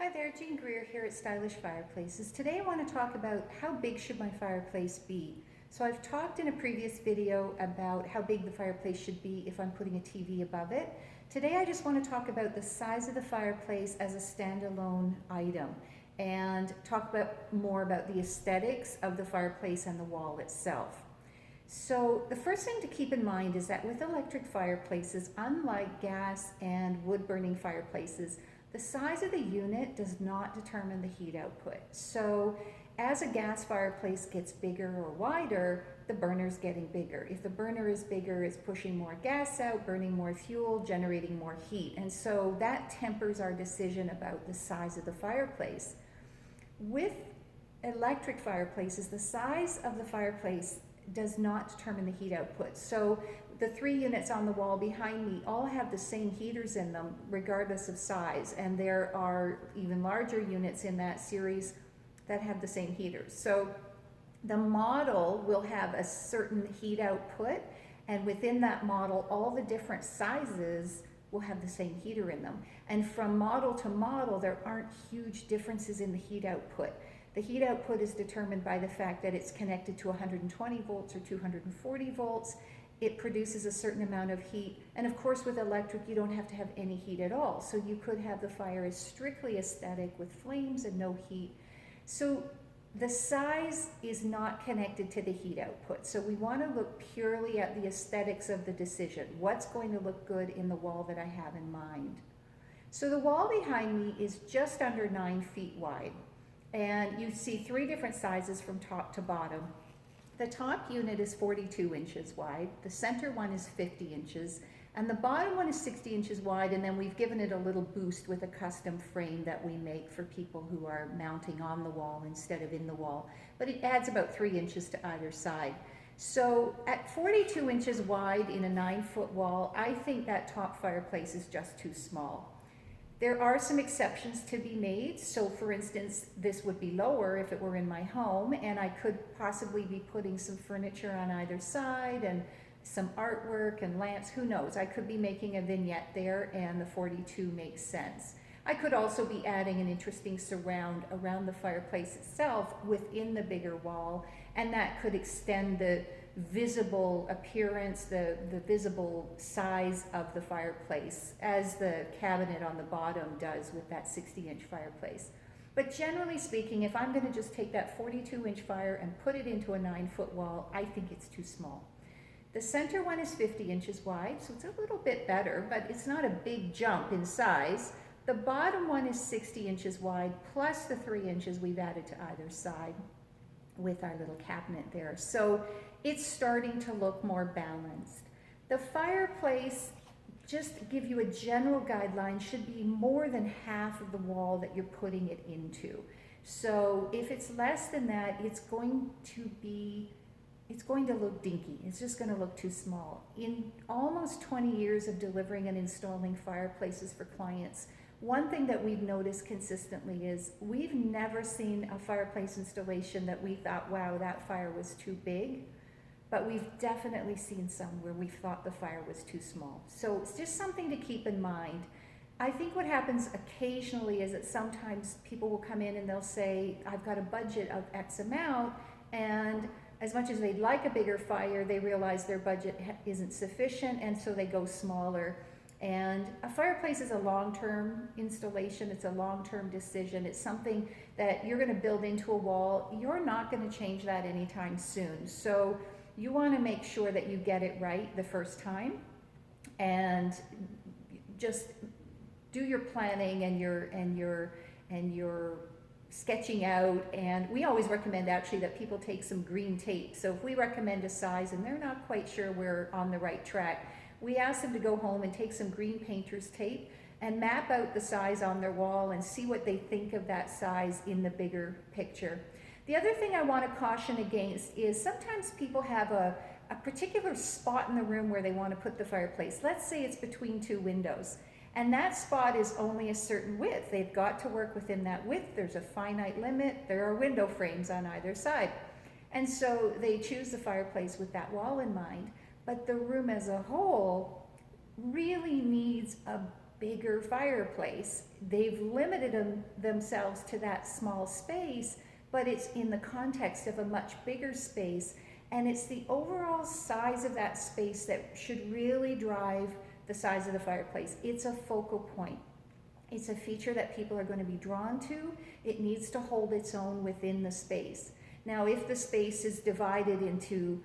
Hi there, Jean Greer here at Stylish Fireplaces. Today I want to talk about how big should my fireplace be. So I've talked in a previous video about how big the fireplace should be if I'm putting a TV above it. Today I just want to talk about the size of the fireplace as a standalone item and talk more about the aesthetics of the fireplace and the wall itself. So the first thing to keep in mind is that with electric fireplaces, unlike gas and wood burning fireplaces, the size of the unit does not determine the heat output. So as a gas fireplace gets bigger or wider, the burner's getting bigger. If the burner is bigger, it's pushing more gas out, burning more fuel, generating more heat. And so that tempers our decision about the size of the fireplace. With electric fireplaces, the size of the fireplace does not determine the heat output. So the 3 units on the wall behind me all have the same heaters in them regardless of size, and there are even larger units in that series that have the same heaters. So the model will have a certain heat output, and within that model all the different sizes will have the same heater in them. And from model to model there aren't huge differences in the heat output. The heat output is determined by the fact that it's connected to 120 volts or 240 volts. It produces a certain amount of heat. And of course with electric you don't have to have any heat at all. So you could have the fire as strictly aesthetic with flames and no heat. So the size is not connected to the heat output. So we want to look purely at the aesthetics of the decision. What's going to look good in the wall that I have in mind? So the wall behind me is just under 9 feet wide. And you see 3 different sizes from top to bottom. The top unit is 42 inches wide, the center one is 50 inches, and the bottom one is 60 inches wide, and then we've given it a little boost with a custom frame that we make for people who are mounting on the wall instead of in the wall. But it adds about 3 inches to either side. So at 42 inches wide in a 9-foot wall, I think that top fireplace is just too small. There are some exceptions to be made. So for instance, this would be lower if it were in my home, and I could possibly be putting some furniture on either side and some artwork and lamps, who knows. I could be making a vignette there and the 42 makes sense. I could also be adding an interesting surround around the fireplace itself within the bigger wall, and that could extend the visible appearance, the visible size of the fireplace, as the cabinet on the bottom does with that 60-inch fireplace. But generally speaking, if I'm going to just take that 42-inch fire and put it into a 9-foot wall, I think it's too small. The center one is 50 inches wide, so it's a little bit better, but it's not a big jump in size. The bottom one is 60 inches wide, plus the 3 inches we've added to either side with our little cabinet there. So it's starting to look more balanced. The fireplace, just to give you a general guideline, should be more than half of the wall that you're putting it into. So if it's less than that, it's going to look dinky. It's just going to look too small. In almost 20 years of delivering and installing fireplaces for clients, one thing that we've noticed consistently is we've never seen a fireplace installation that we thought, wow, that fire was too big. But we've definitely seen some where we thought the fire was too small. So it's just something to keep in mind. I think what happens occasionally is that sometimes people will come in and they'll say, I've got a budget of X amount, and as much as they'd like a bigger fire, they realize their budget isn't sufficient, and so they go smaller. And a fireplace is a long-term installation. It's a long-term decision. It's something that you're going to build into a wall. You're not going to change that anytime soon. So you want to make sure that you get it right the first time, and just do your planning and your sketching out. And we always recommend actually that people take some green tape. So if we recommend a size and they're not quite sure we're on the right track, we ask them to go home and take some green painter's tape and map out the size on their wall and see what they think of that size in the bigger picture. The other thing I want to caution against is sometimes people have a particular spot in the room where they want to put the fireplace. Let's say it's between 2 windows, and that spot is only a certain width. They've got to work within that width. There's a finite limit. There are window frames on either side. And so they choose the fireplace with that wall in mind. But the room as a whole really needs a bigger fireplace. They've limited themselves to that small space, but it's in the context of a much bigger space, and it's the overall size of that space that should really drive the size of the fireplace. It's a focal point. It's a feature that people are going to be drawn to. It needs to hold its own within the space. Now, if the space is divided into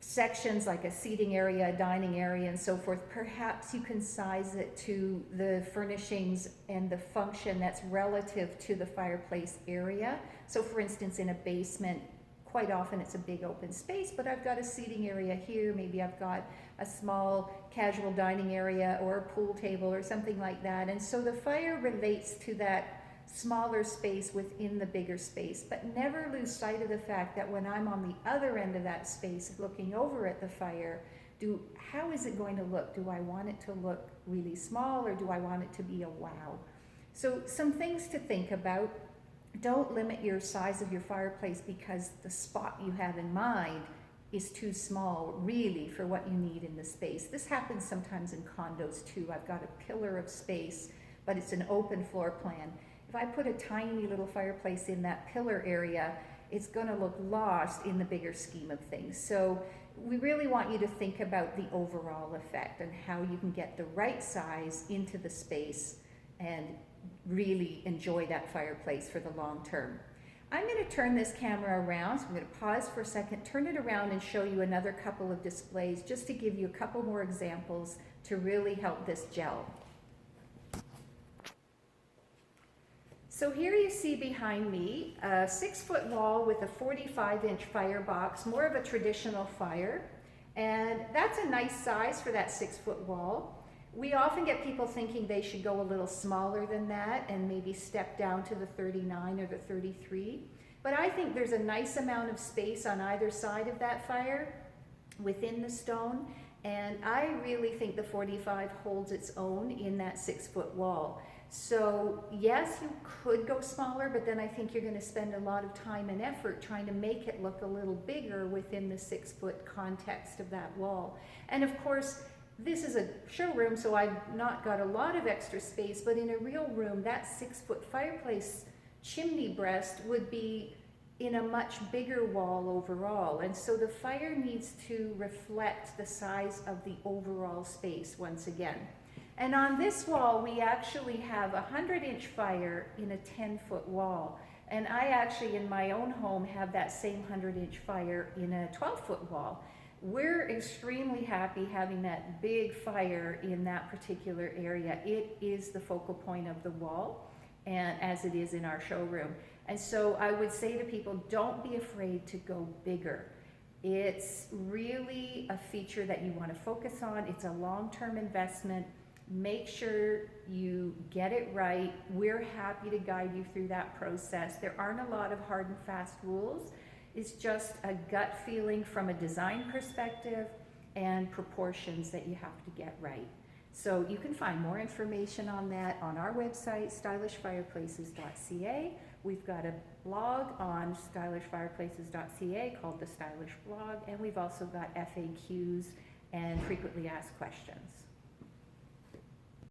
sections like a seating area, a dining area, and so forth, perhaps you can size it to the furnishings and the function that's relative to the fireplace area. So for instance, in a basement, quite often it's a big open space, but I've got a seating area here, maybe I've got a small casual dining area or a pool table or something like that. And so the fire relates to that smaller space within the bigger space, but never lose sight of the fact that when I'm on the other end of that space looking over at the fire, how is it going to look? Do I want it to look really small, or do I want it to be a wow? So some things to think about. Don't limit your size of your fireplace because the spot you have in mind is too small really for what you need in the space. This happens sometimes in condos too. I've got a pillar of space, but it's an open floor plan. If I put a tiny little fireplace in that pillar area, it's going to look lost in the bigger scheme of things. So we really want you to think about the overall effect and how you can get the right size into the space and really enjoy that fireplace for the long term. I'm going to turn this camera around, so I'm going to pause for a second, turn it around and show you another couple of displays just to give you a couple more examples to really help this gel. So here you see behind me a 6-foot wall with a 45-inch firebox, more of a traditional fire, and that's a nice size for that 6-foot wall. We often get people thinking they should go a little smaller than that and maybe step down to the 39 or the 33. But I think there's a nice amount of space on either side of that fire within the stone. And I really think the 45 holds its own in that 6-foot wall. So yes, you could go smaller, but then I think you're going to spend a lot of time and effort trying to make it look a little bigger within the 6-foot context of that wall. And of course, this is a showroom, so I've not got a lot of extra space, but in a real room, that 6-foot fireplace chimney breast would be in a much bigger wall overall. And so the fire needs to reflect the size of the overall space once again. And on this wall, we actually have a 100-inch fire in a 10-foot wall. And I actually, in my own home, have that same 100-inch fire in a 12-foot wall. We're extremely happy having that big fire in that particular area. It is the focal point of the wall, and as it is in our showroom. And so I would say to people, don't be afraid to go bigger. It's really a feature that you want to focus on. It's a long-term investment. Make sure you get it right. We're happy to guide you through that process. There aren't a lot of hard and fast rules. It's just a gut feeling from a design perspective and proportions that you have to get right. So you can find more information on that on our website, stylishfireplaces.ca. We've got a blog on stylishfireplaces.ca called the Stylish Blog, and we've also got FAQs and frequently asked questions.